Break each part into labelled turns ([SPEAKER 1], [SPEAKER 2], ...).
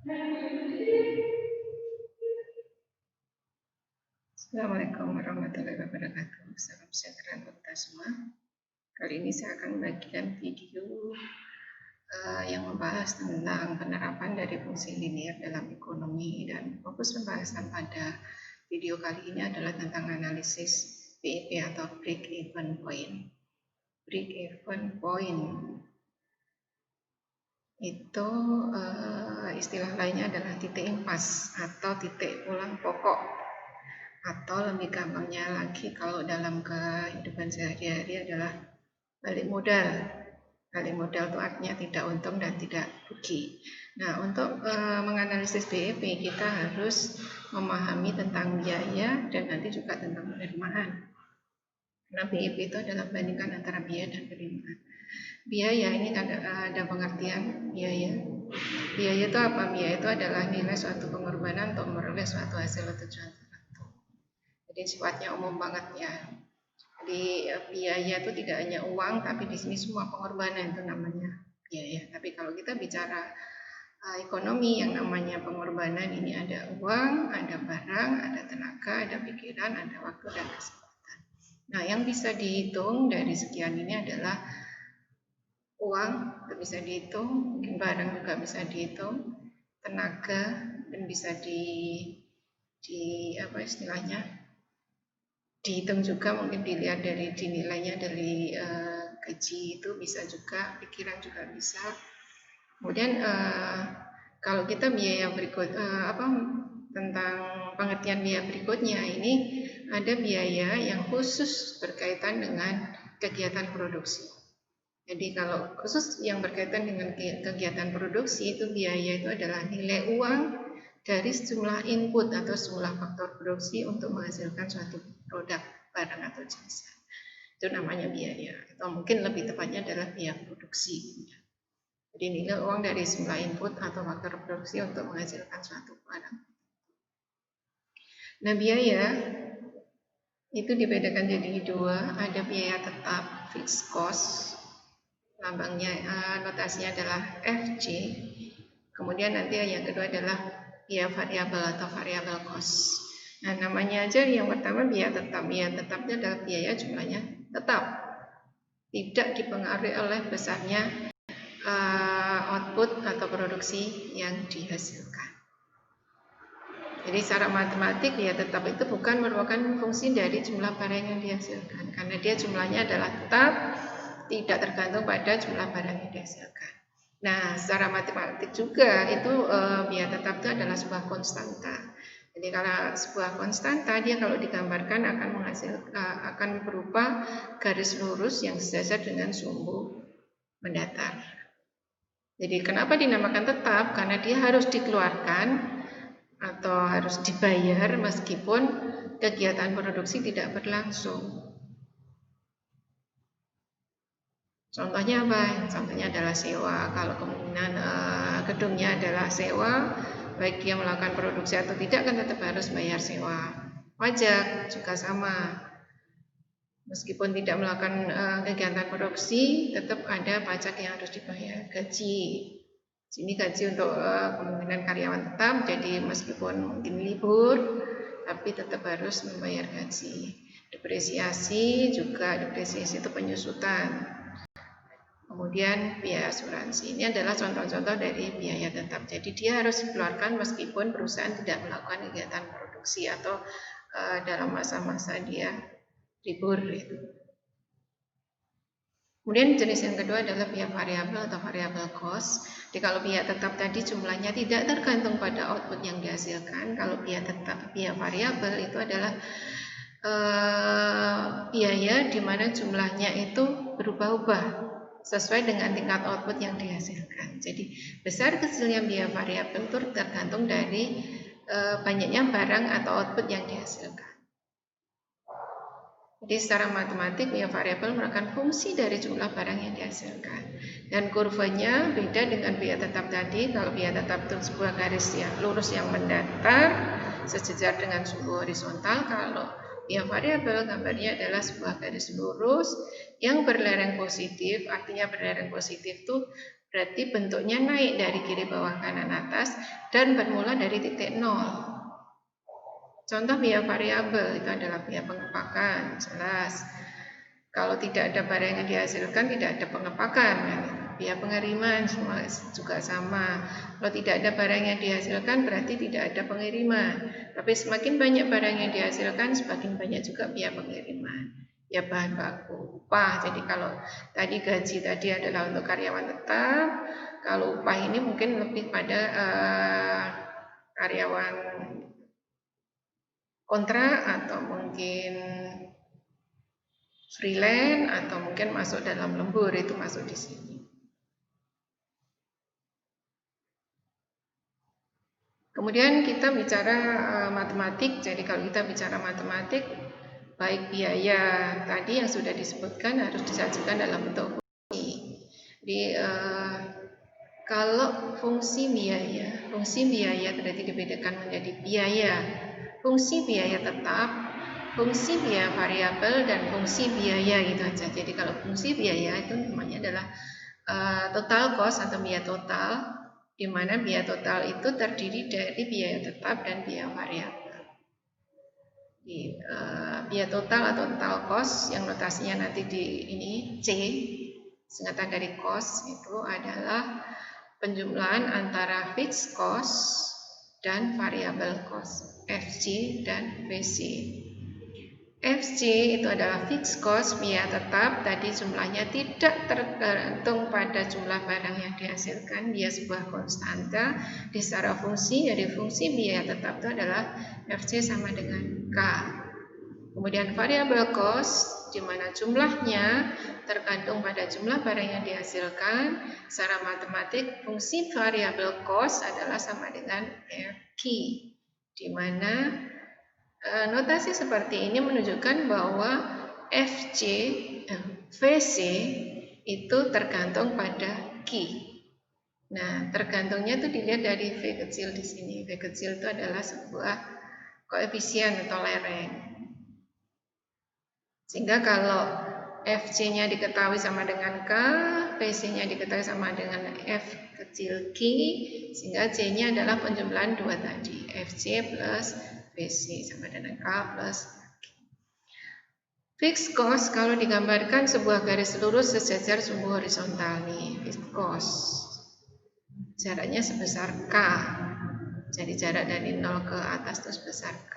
[SPEAKER 1] Assalamualaikum warahmatullahi wabarakatuh. Salam sejahtera untuk kita semua. Kali ini saya akan membagikan video yang membahas tentang penerapan dari fungsi linear dalam ekonomi, dan fokus pembahasan pada video kali ini adalah tentang analisis BEP atau break even point. Break even point itu istilah lainnya adalah titik impas atau titik pulang pokok, atau lebih gampangnya lagi kalau dalam kehidupan sehari-hari adalah balik modal. Balik modal itu artinya tidak untung dan tidak rugi. Nah, untuk menganalisis BEP kita harus memahami tentang biaya dan nanti juga tentang penerimaan. Karena BEP itu adalah bandingkan antara biaya dan penerimaan. Biaya ini ada pengertian biaya. Biaya itu apa? Biaya itu adalah nilai suatu pengorbanan untuk memperoleh suatu hasil atau tujuan tertentu. Jadi sifatnya umum banget ya. Jadi biaya itu tidak hanya uang, tapi di sini semua pengorbanan itu namanya biaya. Tapi kalau kita bicara ekonomi, yang namanya pengorbanan ini ada uang, ada barang, ada tenaga, ada pikiran, ada waktu dan kesempatan. Nah, yang bisa dihitung dari sekian ini adalah uang, itu bisa dihitung, mungkin barang juga bisa dihitung, tenaga, dan bisa apa istilahnya, dihitung juga, mungkin dilihat dari dinilainya dari gaji itu bisa juga, pikiran juga bisa. Kemudian kalau kita biaya berikut tentang pengertian biaya berikutnya, ini ada biaya yang khusus berkaitan dengan kegiatan produksi. Jadi kalau khusus yang berkaitan dengan kegiatan produksi, itu biaya itu adalah nilai uang dari sejumlah input atau sejumlah faktor produksi untuk menghasilkan suatu produk, barang atau jasa. Itu namanya biaya, atau mungkin lebih tepatnya adalah biaya produksi. Jadi nilai uang dari sejumlah input atau faktor produksi untuk menghasilkan suatu barang. Nah, biaya itu dibedakan jadi dua, ada biaya tetap fixed cost, lambangnya notasinya adalah FC. Kemudian nanti yang kedua adalah biaya variabel atau variable cost. Nah, namanya aja yang pertama biaya tetap. Biaya tetapnya adalah biaya jumlahnya tetap, tidak dipengaruhi oleh besarnya output atau produksi yang dihasilkan. Jadi secara matematik biaya tetap itu bukan merupakan fungsi dari jumlah barang yang dihasilkan, karena dia jumlahnya adalah tetap, tidak tergantung pada jumlah barang yang dihasilkan. Nah, secara matematik juga itu biaya tetap itu adalah sebuah konstanta. Jadi kalau sebuah konstanta, dia kalau digambarkan akan berupa garis lurus yang sejajar dengan sumbu mendatar. Jadi kenapa dinamakan tetap? Karena dia harus dikeluarkan atau harus dibayar meskipun kegiatan produksi tidak berlangsung. Contohnya apa? Contohnya adalah sewa. Kalau kemungkinan gedungnya adalah sewa, baik dia melakukan produksi atau tidak kan tetap harus bayar sewa. Pajak juga sama. Meskipun tidak melakukan kegiatan produksi, tetap ada pajak yang harus dibayar. Gaji. Sini gaji untuk kemungkinan karyawan tetap, jadi meskipun mungkin libur, tapi tetap harus membayar gaji. Depresiasi juga, depresiasi itu penyusutan. Kemudian biaya asuransi, ini adalah contoh-contoh dari biaya tetap. Jadi dia harus dikeluarkan meskipun perusahaan tidak melakukan kegiatan produksi atau dalam masa-masa dia libur itu. Kemudian jenis yang kedua adalah biaya variabel atau variable cost. Jadi kalau biaya tetap tadi jumlahnya tidak tergantung pada output yang dihasilkan. Kalau biaya tetap, biaya variabel itu adalah biaya di mana jumlahnya itu berubah-ubah sesuai dengan tingkat output yang dihasilkan. Jadi besar kecilnya biaya variabel itu tergantung dari banyaknya barang atau output yang dihasilkan. Jadi secara matematik biaya variabel merupakan fungsi dari jumlah barang yang dihasilkan. Dan kurvanya beda dengan biaya tetap tadi. Kalau biaya tetap itu sebuah garis yang lurus yang mendatar sejajar dengan sumbu horizontal. Kalau biaya variabel gambarnya adalah sebuah garis lurus yang berlereng positif. Artinya berlereng positif itu Berarti bentuknya naik dari kiri bawah kanan atas dan bermula dari titik 0. Contoh biaya variabel itu adalah biaya pengepakan, jelas. Kalau tidak ada barang yang dihasilkan, tidak ada pengepakan. Biaya pengiriman semua juga sama. Kalau tidak ada barang yang dihasilkan, berarti tidak ada pengiriman. Tapi semakin banyak barang yang dihasilkan, semakin banyak juga biaya pengiriman. Ya bahan baku, upah. Jadi kalau tadi gaji tadi adalah untuk karyawan tetap, kalau upah ini mungkin lebih pada karyawan kontrak atau mungkin freelance atau mungkin masuk dalam lembur, itu masuk di sini. Kemudian kita bicara matematik. Jadi kalau kita bicara matematik, baik biaya tadi yang sudah disebutkan harus disajikan dalam bentuk fungsi. Jadi kalau fungsi biaya berarti dibedakan menjadi biaya fungsi biaya tetap, fungsi biaya variabel, dan fungsi biaya gitu aja. Jadi kalau fungsi biaya itu namanya adalah total cost atau biaya total, di mana biaya total itu terdiri dari biaya tetap dan biaya variabel. Biaya total atau total cost yang notasinya nanti di ini C, singkatan dari cost, itu adalah penjumlahan antara fixed cost dan variable cost, FC dan VC. FC itu adalah fixed cost, biaya tetap, tadi jumlahnya tidak tergantung pada jumlah barang yang dihasilkan, dia sebuah konstanta di secara fungsi. Jadi fungsi biaya tetap itu adalah FC sama dengan K. Kemudian variable cost, di mana jumlahnya tergantung pada jumlah barang yang dihasilkan. Secara matematik, fungsi variable cost adalah sama dengan FQ, di mana notasi seperti ini menunjukkan bahwa VC itu tergantung pada Q. Nah, tergantungnya itu dilihat dari V kecil di sini. V kecil itu adalah sebuah koefisien atau lereng. Sehingga kalau FC-nya diketahui sama dengan K, VC-nya diketahui sama dengan F kecil Q, sehingga C-nya adalah penjumlahan dua tadi, FC plus VC sama dengan K plus Q. Fixed cost kalau digambarkan sebuah garis lurus sejajar sumbu horizontal nih, fixed cost. Jaraknya sebesar K. Jadi jarak dari 0 ke atas itu sebesar K.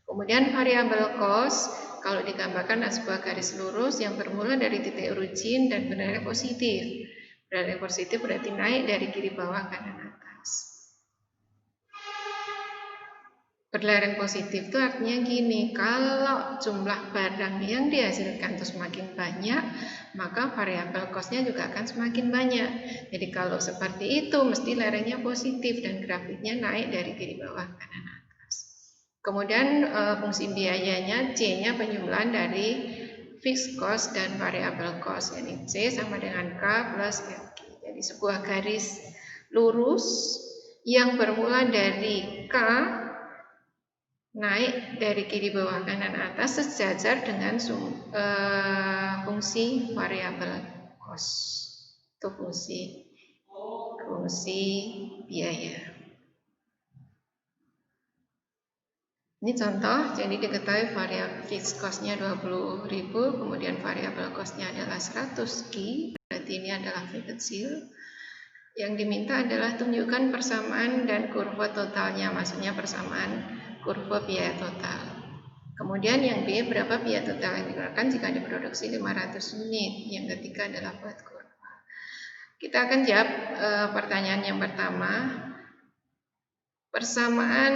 [SPEAKER 1] Kemudian variable cost kalau digambarkan sebuah garis lurus yang bermula dari titik origin dan berada positif. Berada positif berarti naik dari kiri bawah kanan atas. Berlereng positif itu artinya gini, kalau jumlah barang yang dihasilkan itu semakin banyak, maka variabel cost-nya juga akan semakin banyak. Jadi kalau seperti itu mesti lerengnya positif dan grafiknya naik dari kiri bawah kanan atas. Kemudian fungsi biayanya C-nya penjumlahan dari fixed cost dan variable cost, yakni C sama dengan K plus FQ. Jadi sebuah garis lurus yang bermula dari K naik dari kiri bawah kanan atas sejajar dengan fungsi variable cost. Itu fungsi biaya. Ini contoh, jadi diketahui variabel fixed cost-nya 20.000, kemudian variabel cost-nya adalah 100 Q, berarti ini adalah V kecil. Yang diminta adalah tunjukkan persamaan dan kurva totalnya, maksudnya persamaan kurva biaya total. Kemudian yang B, berapa biaya total yang dikeluarkan jika diproduksi 500 unit. Yang ketiga adalah buat kurva. Kita akan jawab pertanyaan yang pertama. Persamaan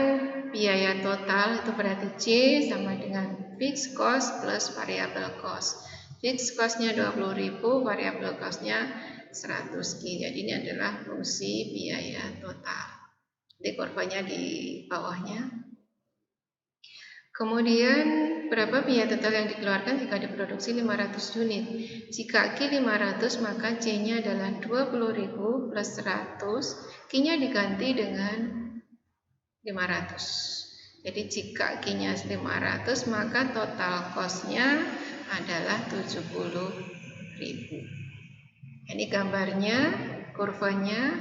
[SPEAKER 1] biaya total itu berarti C sama dengan fixed cost plus variable cost. Fixed cost-nya 20.000, variable cost-nya 100 Q. Jadi ini adalah fungsi biaya total. Di kurvanya di bawahnya. Kemudian berapa biaya total yang dikeluarkan jika diproduksi 500 unit? Jika Q 500 maka C-nya adalah 20.000 plus 100, Q-nya diganti dengan 500. Jadi jika Q-nya 500 maka total cost-nya adalah 70.000. Ini gambarnya kurvanya.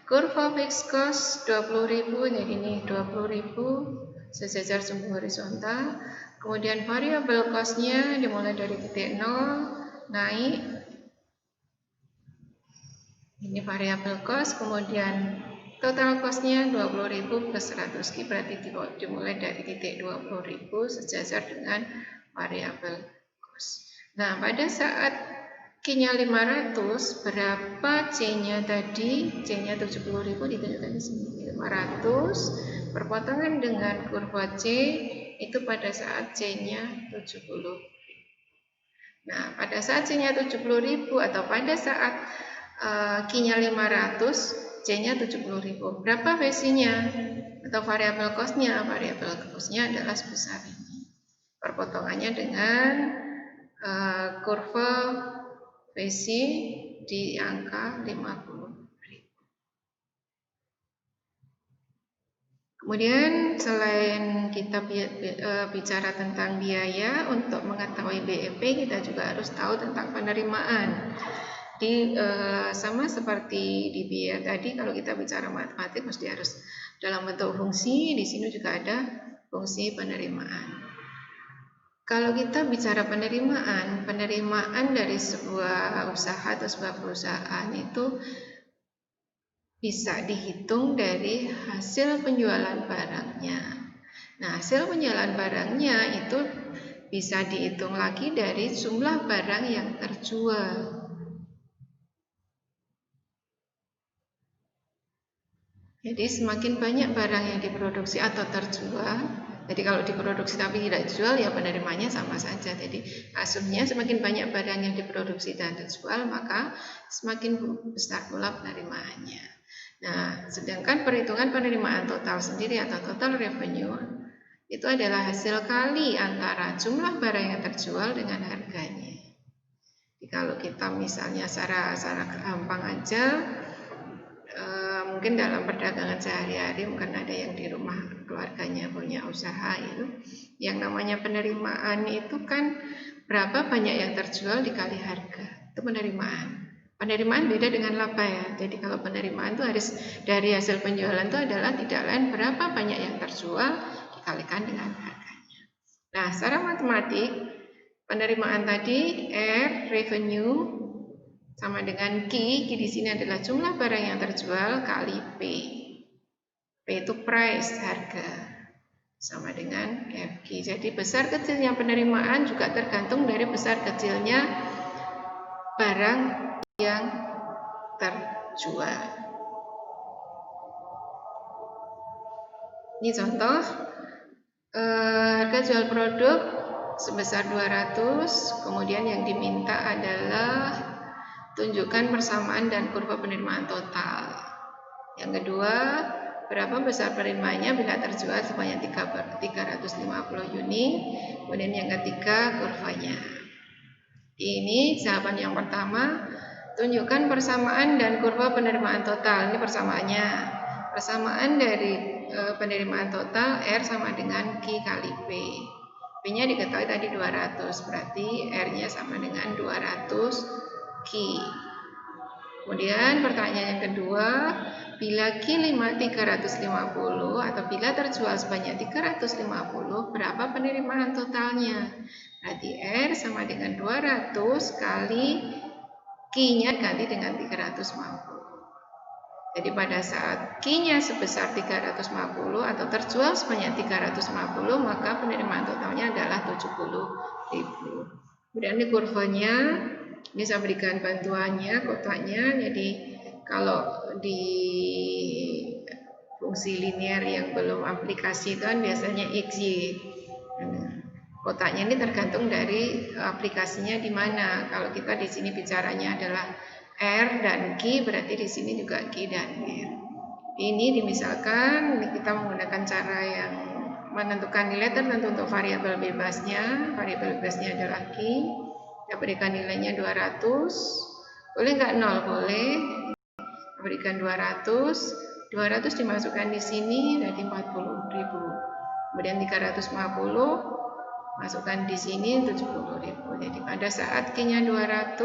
[SPEAKER 1] Kurva fixed cost 20.000, jadi ini 20.000 sejajar sumbu horizontal. Kemudian variable cost-nya dimulai dari titik 0 naik. Ini variable cost, kemudian total cost-nya 20.000 plus 100Q, berarti dimulai dari titik 20.000 sejajar dengan variable cost. Nah, pada saat Q-nya 500, berapa C-nya tadi? C-nya 70.000 ditunjukkan di sini. 500 berpotongan dengan kurva C itu pada saat C-nya 70. Nah, pada saat C-nya 70.000 atau pada saat Q-nya 500, C-nya 70.000. Berapa VC-nya atau variable cost-nya? Variable cost-nya adalah sebesar ini. Perpotongannya dengan kurva VC di angka 50.000. Kemudian selain kita bicara tentang biaya, untuk mengetahui BEP kita juga harus tahu tentang penerimaan. Sama seperti di biaya tadi, kalau kita bicara matematik mesti harus dalam bentuk fungsi. Di sini juga ada fungsi penerimaan. Kalau kita bicara penerimaan dari sebuah usaha atau sebuah perusahaan itu bisa dihitung dari hasil penjualan barangnya. Nah, hasil penjualan barangnya itu bisa dihitung lagi dari jumlah barang yang terjual. Jadi semakin banyak barang yang diproduksi atau terjual, jadi kalau diproduksi tapi tidak dijual ya penerimanya sama saja. Jadi asumsinya semakin banyak barang yang diproduksi dan terjual maka semakin besar pula penerimaannya. Nah, sedangkan perhitungan penerimaan total sendiri atau total revenue itu adalah hasil kali antara jumlah barang yang terjual dengan harganya. Jadi kalau kita misalnya secara gampang aja, mungkin dalam perdagangan sehari-hari mungkin ada yang di rumah keluarganya punya usaha itu, yang namanya penerimaan itu kan berapa banyak yang terjual dikali harga, itu penerimaan. Penerimaan beda dengan laba ya. Jadi kalau penerimaan itu harus dari hasil penjualan itu adalah tidak lain berapa banyak yang terjual dikalikan dengan harganya. Nah, secara matematik penerimaan tadi R revenue sama dengan Q di sini adalah jumlah barang yang terjual kali P. P itu price, harga. Sama dengan FQ. Jadi besar kecilnya penerimaan juga tergantung dari besar kecilnya barang yang terjual. Ini contoh, harga jual produk sebesar 200, kemudian yang diminta adalah tunjukkan persamaan dan kurva penerimaan total. Yang kedua, berapa besar penerimaannya bila terjual sebanyak 350 unit. Kemudian yang ketiga, kurvanya. Ini jawaban yang pertama, tunjukkan persamaan dan kurva penerimaan total. Ini persamaannya. Persamaan dari penerimaan total R sama dengan Q kali P. P-nya diketahui tadi 200, berarti R-nya sama dengan 200 Q. Kemudian pertanyaan yang kedua, bila Q 350 atau bila terjual sebanyak 350, berapa penerimaan totalnya? Berarti R sama dengan 200 kali Q-nya ganti dengan 350. Jadi pada saat Q-nya sebesar 350 atau terjual sebanyak 350, maka penerimaan totalnya adalah 70.000. Kemudian ini kurvanya. Ini saya berikan bantuannya, kotaknya. Jadi kalau di fungsi linear yang belum aplikasi itu kan biasanya XY. Kotaknya ini tergantung dari aplikasinya di mana. Kalau kita di sini bicaranya adalah R dan Q, berarti di sini juga Q dan R. Ini dimisalkan kita menggunakan cara yang menentukan nilai tertentu untuk variabel bebasnya. Variabel bebasnya adalah Q. Kita berikan nilainya 200. Boleh nggak 0? Boleh. Kita berikan 200. 200 dimasukkan di sini jadi 40.000. Kemudian 350 masukkan di sini 70.000. Jadi pada saat Q-nya 200,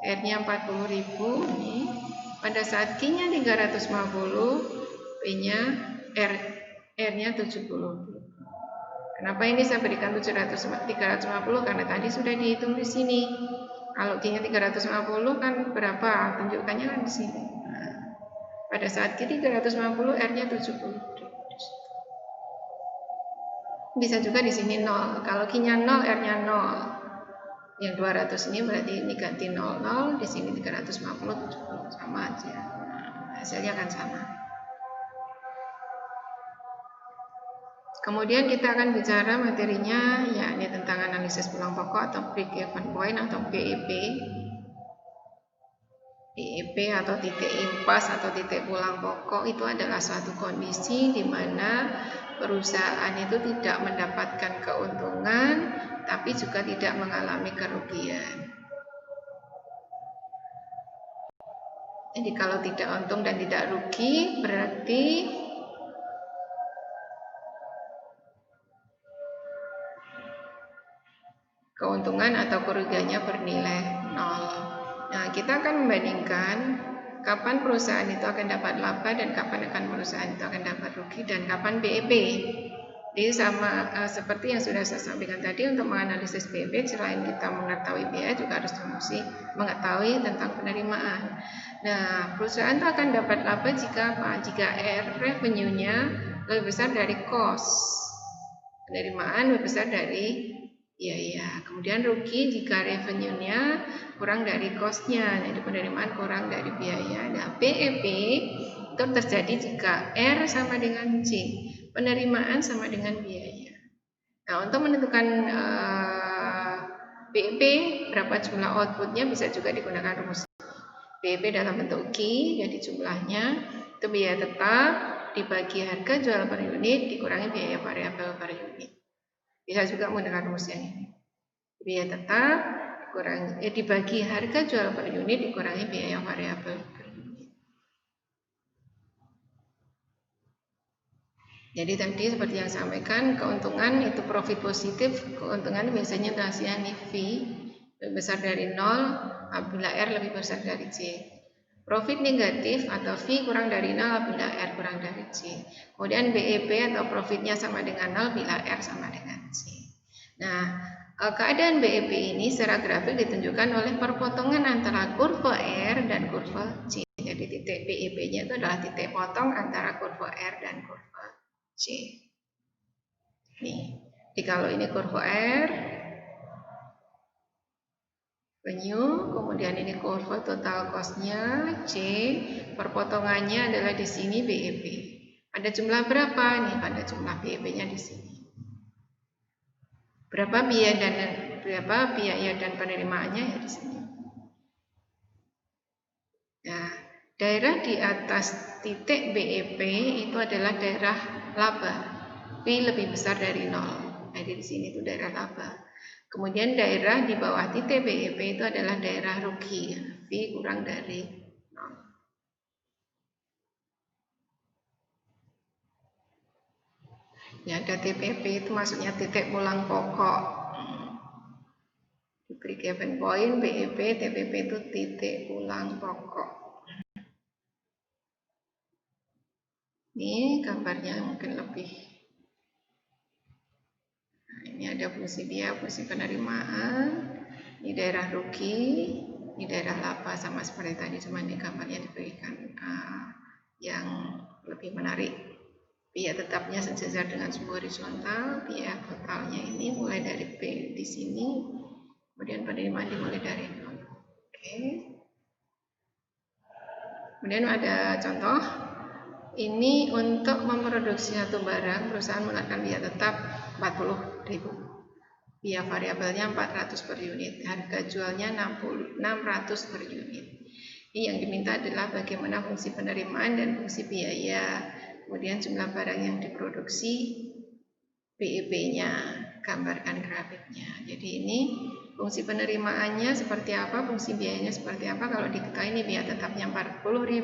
[SPEAKER 1] R-nya 40.000 ini Pada saat Q-nya 350, P-nya R-nya 70. Kenapa ini saya berikan 350? Karena tadi sudah dihitung di sini. Kalau Q-nya 350 kan berapa? Tunjukkannya kan di sini. Nah, pada saat Q 350, R-nya 70. Bisa juga di sini 0. Kalau Q-nya 0, R-nya 0. Yang 200 ini berarti ini ganti 00, di sini 350, 70, sama aja. Nah, hasilnya akan sama. Kemudian kita akan bicara materinya, yakni tentang analisis pulang pokok atau break-even point atau BEP. BEP atau titik impas atau titik pulang pokok itu adalah suatu kondisi di mana perusahaan itu tidak mendapatkan keuntungan tapi juga tidak mengalami kerugian. Jadi kalau tidak untung dan tidak rugi berarti keuntungan atau kerugiannya bernilai 0. Nah, kita akan membandingkan kapan perusahaan itu akan dapat laba dan kapan perusahaan itu akan dapat rugi dan kapan BEP. Jadi sama seperti yang sudah saya sampaikan tadi, untuk menganalisis BEP selain kita mengetahui biaya juga harus mengetahui tentang penerimaan. Nah, perusahaan itu akan dapat laba jika apa? Jika revenue-nya lebih besar dari cost. Penerimaan lebih besar dari biaya. Kemudian rugi jika revenue-nya kurang dari cost-nya, jadi penerimaan kurang dari biaya. Nah, BEP itu terjadi jika R sama dengan C, penerimaan sama dengan biaya. Nah, untuk menentukan BEP berapa jumlah output-nya bisa juga digunakan rumus BEP dalam bentuk Q, jadi jumlahnya itu biaya tetap dibagi harga jual per unit dikurangi biaya variabel per unit. Bisa juga menggunakan rumus yang ini. Biaya tetap dibagi harga jual per unit dikurangi biaya variabel per unit. Jadi tadi seperti yang saya sampaikan, keuntungan itu profit positif, keuntungan biasanya hasilnya V lebih besar dari 0 apabila R lebih besar dari C. Profit negatif atau V kurang dari 0 apabila R kurang dari C. Kemudian BEP atau profitnya sama dengan 0 bila R sama dengan C. Nah, keadaan BEP ini secara grafik ditunjukkan oleh perpotongan antara kurva R dan kurva C. Jadi titik BEP-nya itu adalah titik potong antara kurva R dan kurva C. Nih, jadi kalau ini kurva R, revenue, kemudian ini kurva total cost-nya C, perpotongannya adalah di sini BEP. Pada jumlah berapa nih? Pada jumlah BEP-nya di sini. Berapa biaya dan penerimaannya ya di sini. Nah, daerah di atas titik BEP itu adalah daerah laba. V lebih besar dari 0. Jadi di sini itu daerah laba. Kemudian daerah di bawah titik BEP itu adalah daerah rugi. V kurang dari 0. Ya, ada TPP itu maksudnya titik pulang pokok. Break-even point, BEP, TPP itu titik pulang pokok. Ini gambarnya mungkin lebih. Nah, ini ada fungsi biaya, fungsi penerimaan. Ini daerah rugi, ini daerah laba, sama seperti tadi, cuma ini gambarnya diberikan yang lebih menarik. Biaya tetapnya sejajar dengan sumbu horizontal, biaya totalnya ini mulai dari P di sini, kemudian penerimaan dimulai dari 0. Oke. Kemudian ada contoh, ini untuk memproduksi satu barang, perusahaan menggunakan biaya tetap 40.000. Biaya variabelnya 400 per unit, harga jualnya 600 per unit. Ini yang diminta adalah bagaimana fungsi penerimaan dan fungsi biaya. Kemudian jumlah barang yang diproduksi, BEP-nya, gambarkan grafiknya. Jadi ini fungsi penerimaannya seperti apa, fungsi biayanya seperti apa. Kalau diketahui ini biaya tetapnya 40.000,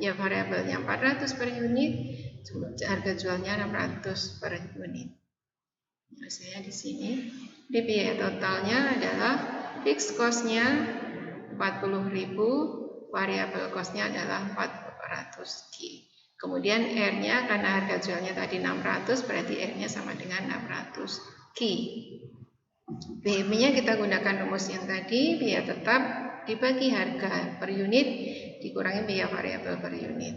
[SPEAKER 1] biaya variabelnya 400 per unit, harga jualnya 600 per unit. Hasilnya di sini. Di biaya totalnya adalah fixed cost-nya 40.000, variabel cost-nya adalah 400Q. Kemudian R-nya karena harga jualnya tadi 600, berarti R-nya sama dengan 600Q. BEP-nya kita gunakan rumus yang tadi, biaya tetap dibagi harga per unit dikurangi biaya variabel per unit.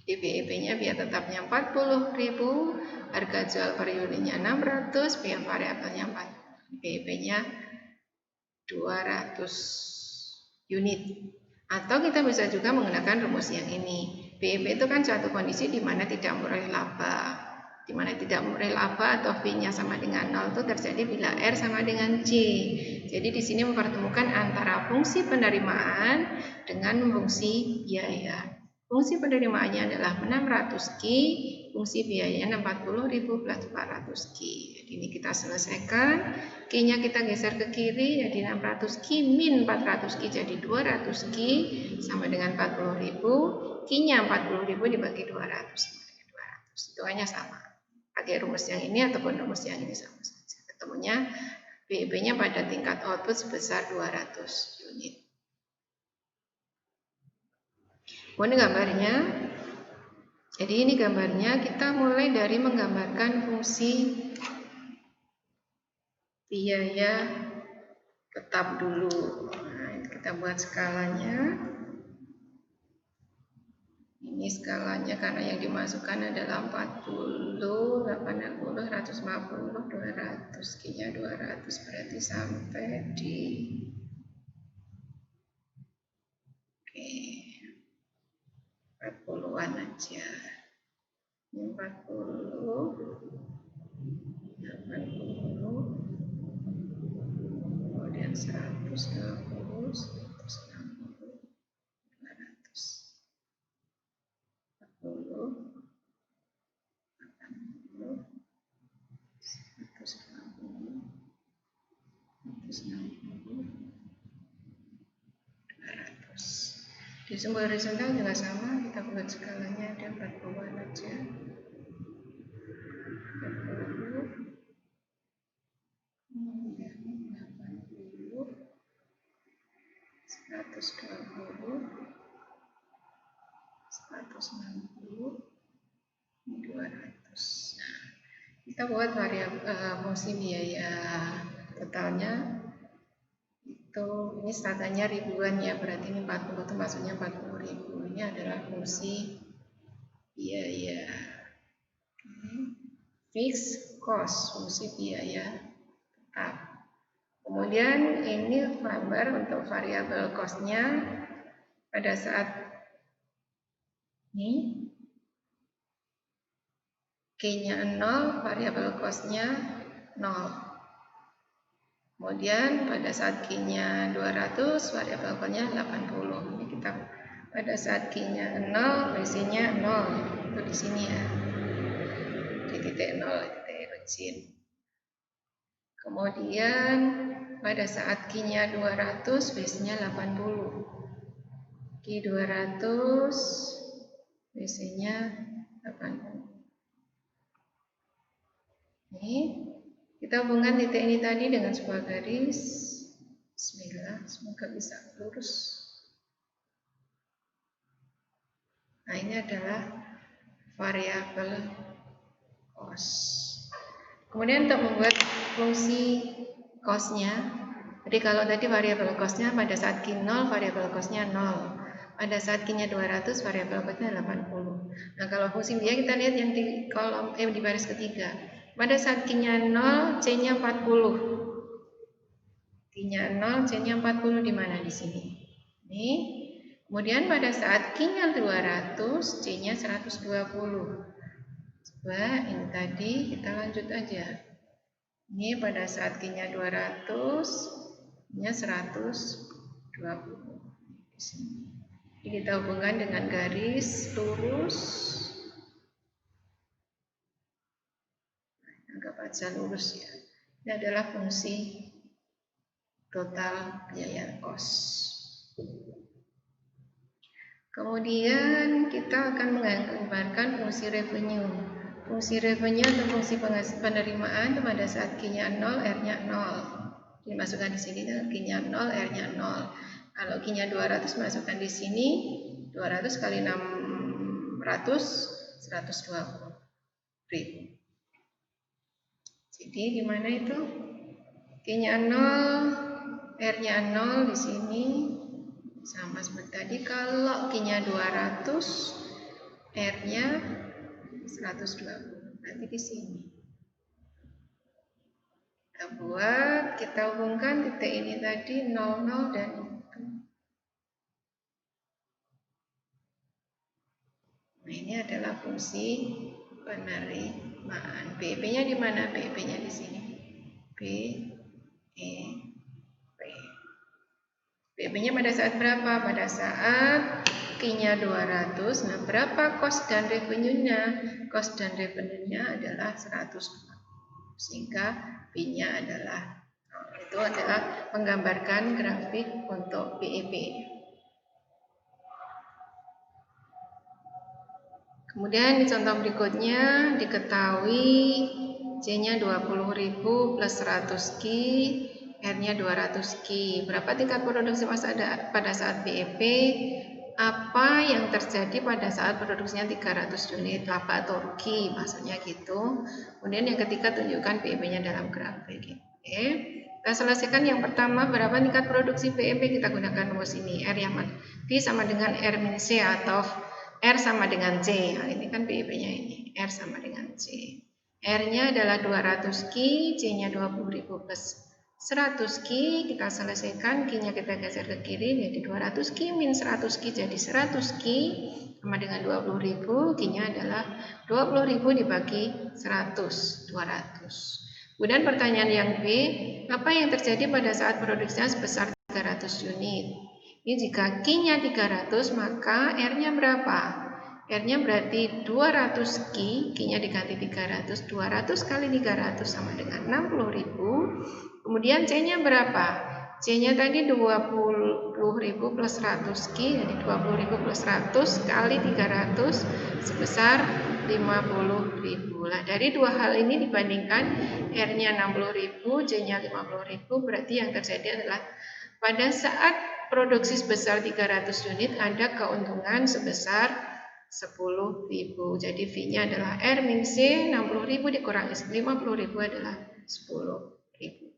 [SPEAKER 1] Di BEP-nya biaya tetapnya 40.000, harga jual per unitnya 600, biaya variabelnya 4. BEP-nya 200 unit. Atau kita bisa juga menggunakan rumus yang ini. BEP itu kan suatu kondisi di mana tidak memperoleh laba. Di mana tidak memperoleh laba atau V-nya sama dengan 0 itu terjadi bila R sama dengan C. Jadi di sini mempertemukan antara fungsi penerimaan dengan fungsi biaya. Fungsi penerimaannya adalah 600Q, fungsi biayanya 40.000 plus 400Q. Jadi ini kita selesaikan. Q-nya kita geser ke kiri jadi 600Q min 400Q jadi 200Q sama dengan 40.000. Q-nya 40.000 dibagi 200 sama dengan 200. Hitungannya sama. Pakai rumus yang ini ataupun rumus yang ini sama saja. Ketemunya BEP-nya pada tingkat output sebesar 200 unit. Ini gambarnya. Jadi ini gambarnya, kita mulai dari menggambarkan fungsi biaya tetap dulu. Nah, kita buat skalanya. Ini skalanya karena yang dimasukkan adalah 40, 80, 150, 200. Q-nya 200 berarti sampai di 40-an aja. 40, 80, kemudian 120, 160, 200, 40, 80, 120, 160, 200. Di sumber horizontal juga sama, kita buat skalanya ada 40-an aja. 40, kemudian 80, 120, 160, 200. Nah, kita buat variabel fungsi biaya totalnya. Ini startanya ribuan ya, berarti ini 40 itu maksudnya 40.000. Ini adalah fungsi biaya. Fixed cost, fungsi biaya tetap. Kemudian ini gambar untuk variabel cost-nya pada saat ini Q-nya 0, variabel cost-nya 0. Kemudian pada saat Q-nya 200, variabel cost-nya 80. Ini kita pada saat Q-nya 0, isinya 0. Itu di sini ya. Di titik 0, titik origin. Kemudian pada saat Q-nya 200, base-nya 80. Q 200, base-nya 80. Ini kita hubungkan titik ini tadi dengan sebuah garis. Bismillah, semoga bisa lurus. Nah, ini adalah variabel cost. Kemudian untuk membuat fungsi cost-nya, jadi kalau tadi variabel cost-nya pada saat Q 0, variabel cost-nya 0. Pada saat Q-nya 200, variabel cost-nya 80. Nah, kalau fungsi biaya kita lihat yang di kolom di baris ketiga. Pada saat Q-nya 0, C-nya 40. Q-nya 0, C-nya 40 di mana di sini? Ini. Kemudian pada saat Q-nya 200, C-nya 120. Coba ini tadi kita lanjut aja. Ini pada saat Q-nya 200, nya 120 di sini. Jadi kita hubungkan dengan garis lurus. Anggap aja lurus ya. Ini adalah fungsi total biaya cost. Kemudian kita akan menggambarkan fungsi revenue. Fungsi revenue atau fungsi penerimaan pada saat Q-nya 0, R-nya 0. dimasukkan di sini, Q-nya 0, R-nya 0. Kalau Q-nya 200 masukkan di sini, 200 kali 600, 120.000. Jadi gimana itu? Q-nya 0, R-nya 0 di sini. Sama seperti tadi, kalau Q-nya 200, R-nya 120. Nanti di sini. Kita hubungkan titik ini tadi 00 dan itu. Nah, ini adalah fungsi penerimaan. BEP-nya di mana? BEP-nya di sini. BEP. BEP-nya pada saat berapa? Pada saat Q-nya 200. Nah, berapa cost dan revenue-nya? Cost dan revenue-nya adalah 100. Sehingga B-nya adalah itu adalah menggambarkan grafik untuk BEP. Kemudian di contoh berikutnya diketahui C-nya 20.000 plus 100 Q, R-nya 200 Q. Berapa tingkat produksi pada saat BEP? Apa yang terjadi pada saat produksinya 300 unit laba atau rugi, maksudnya gitu. Kemudian yang ketiga tunjukkan BEP-nya dalam grafik. Oke. Kita selesaikan yang pertama, berapa tingkat produksi BEP, kita gunakan rumus ini. R yang B sama dengan R min C atau R sama dengan C. Nah, ini kan BEP-nya ini. R sama dengan C. R-nya adalah 200 Q, C-nya 20.000 plus 100 Q. Kita selesaikan, Q-nya kita geser ke kiri, jadi 200 Q min 100 Q jadi 100 Q sama dengan 20.000. Q-nya adalah 20.000 dibagi 100, 200. Kemudian pertanyaan yang B, apa yang terjadi pada saat produksinya sebesar 300 unit? Ini jika Q-nya 300, maka R-nya berapa? R-nya berarti 200 Q, Q-nya diganti 300, 200 kali 300 sama dengan 60.000. Kemudian C-nya berapa? C-nya tadi 20.000 plus 100 Q, jadi 20.000 plus 100 kali 300 sebesar 50.000. Nah, dari dua hal ini dibandingkan R-nya 60.000, C-nya 50.000, berarti yang terjadi adalah pada saat produksi sebesar 300 unit ada keuntungan sebesar 10.000. Jadi V-nya adalah R min C, 60.000 dikurangi 50.000 adalah 10.000.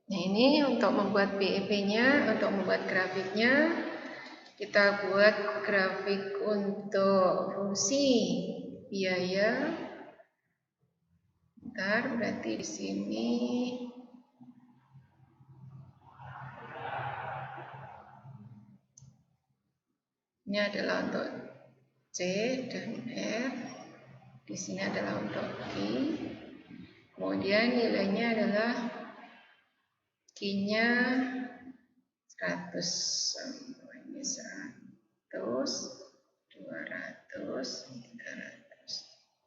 [SPEAKER 1] Nah, ini untuk membuat BEP-nya, untuk membuat grafiknya, kita buat grafik untuk fungsi biaya. Bentar, berarti di sini ini adalah untuk C dan R. Di sini adalah untuk Q. Kemudian nilainya adalah Q-nya 100, ini 100, 200, 300,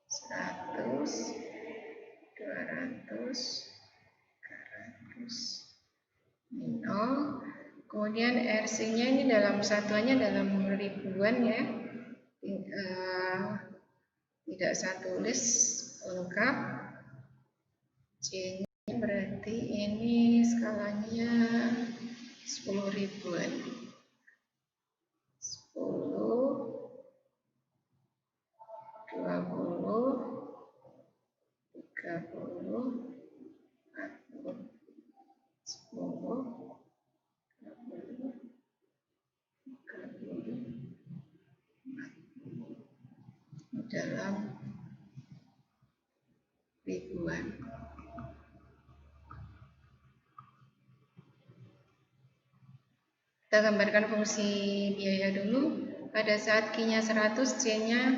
[SPEAKER 1] 100, 200, 300, ini 0. Kemudian RC-nya ini dalam satuannya dalam ribuan ya, tidak saya tulis lengkap. C-nya berarti ini skalanya 10 ribuan. 10, 20, 30, 40, 10, 20, 30, 40 dalam ribuan. Kita gambarkan fungsi biaya dulu. Pada saat Q-nya 100, C-nya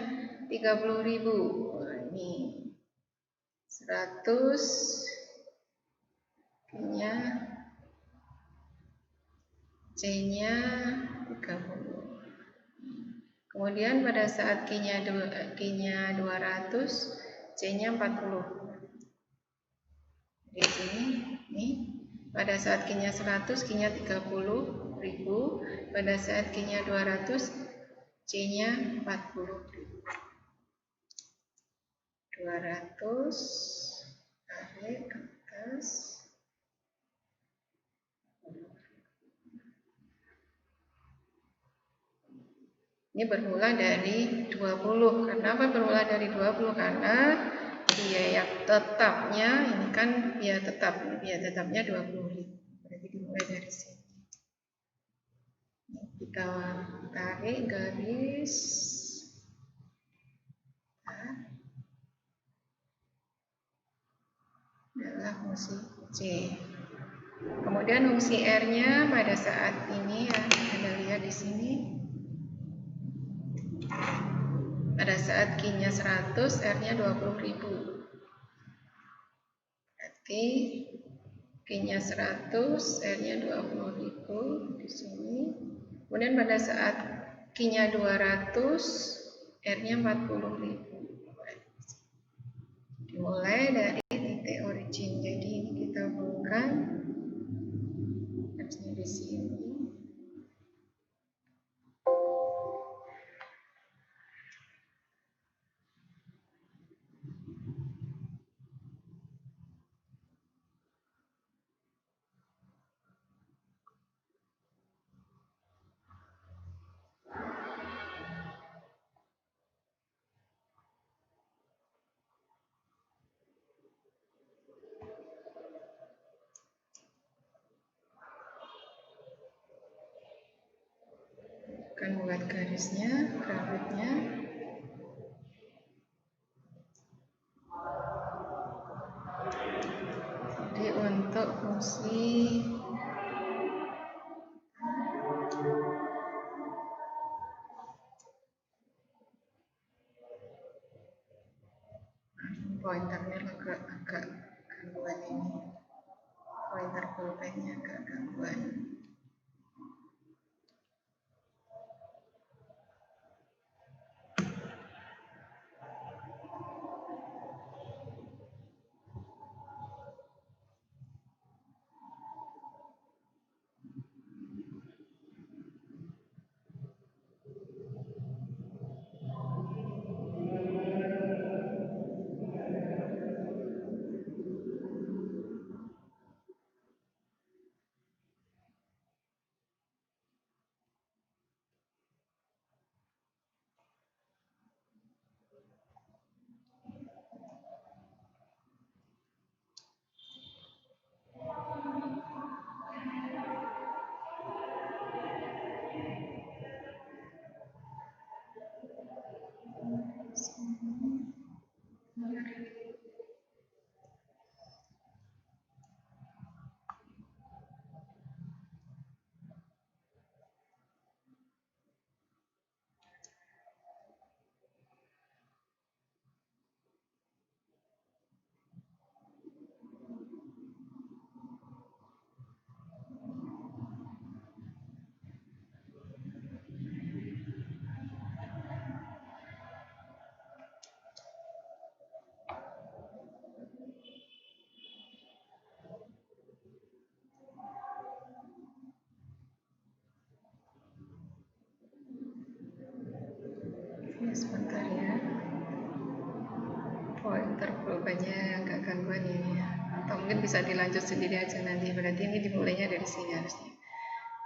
[SPEAKER 1] 30.000. Ini 100, Q-nya, C-nya 30. Kemudian pada saat Q-nya 200, C-nya 40. Di sini, nih. Pada saat Q-nya 100, Q-nya 30.000. Pada saat Q-nya 200, C-nya 40.000. 200 tarik ke atas. Ini bermula dari 20. Kenapa bermula dari 20? Karena biaya tetapnya ini kan biaya tetapnya 20.000. Berarti dimulai dari sini. Kita tarik garis. Adalah fungsi C. Kemudian fungsi R-nya pada saat ini ya, Anda lihat di sini. Pada saat Q-nya 100, R-nya 20.000. Berarti Q-nya 100, R-nya 20.000 di sini. Kemudian pada saat Q-nya 200, R-nya 40.000. Dimulai dari titik origin. Jadi ini kita bukan harusnya di sini. Akan buat garisnya, grafiknya. Jadi untuk fungsi pointernya agak gangguan ini. Pointer pulpennya agak gangguan. Ya, sebentar ya. Pointer pulpennya agak gangguan ini ya. Atau mungkin bisa dilanjut sendiri aja nanti. Berarti ini dimulainya dari sini harusnya.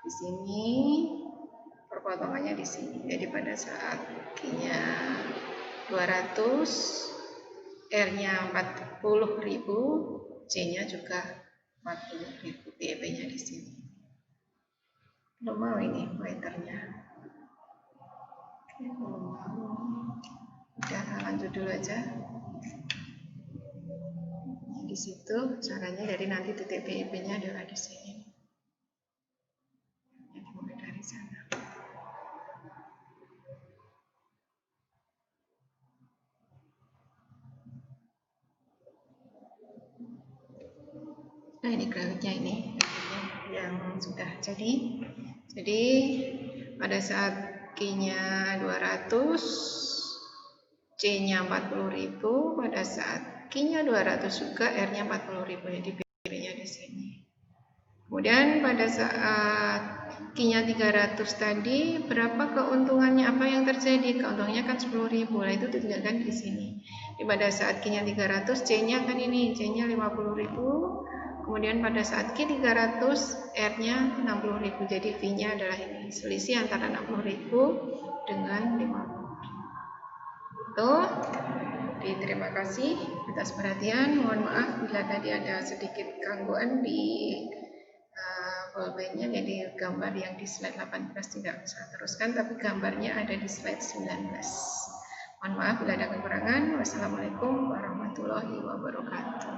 [SPEAKER 1] Di sini perpotongannya di sini. Jadi pada saat Q-nya 200, R-nya 40.000, C-nya juga 40.000, PEP-nya di sini. Belum mau ini pointernya. Oke, belum mau. Udah lanjut dulu aja. Di situ caranya dari nanti titik PEP-nya adalah di sini. Dimulai dari sana. Nah, ini grafiknya ini yang sudah jadi. Jadi pada saat Q-nya 200, C-nya 40.000, pada saat Q-nya 200 juga R-nya 40.000. Jadi PEP-nya di sini. Kemudian pada saat Q-nya 300 tadi, berapa keuntungannya? Apa yang terjadi? Keuntungannya kan 10.000. Nah, itu ditunjukkan di sini. Pada saat Q-nya 300, C-nya kan ini, C-nya 50.000. Kemudian pada saat Q 300, R-nya 60.000. Jadi V-nya adalah ini, selisih antara 60.000 dengan 50.000. Tuh. Terima kasih atas perhatian. Mohon maaf bila tadi ada sedikit gangguan di pulpennya, jadi gambar yang di slide 18 tidak bisa teruskan, tapi gambarnya ada di slide 19. Mohon maaf bila ada kekurangan. Wassalamualaikum warahmatullahi wabarakatuh.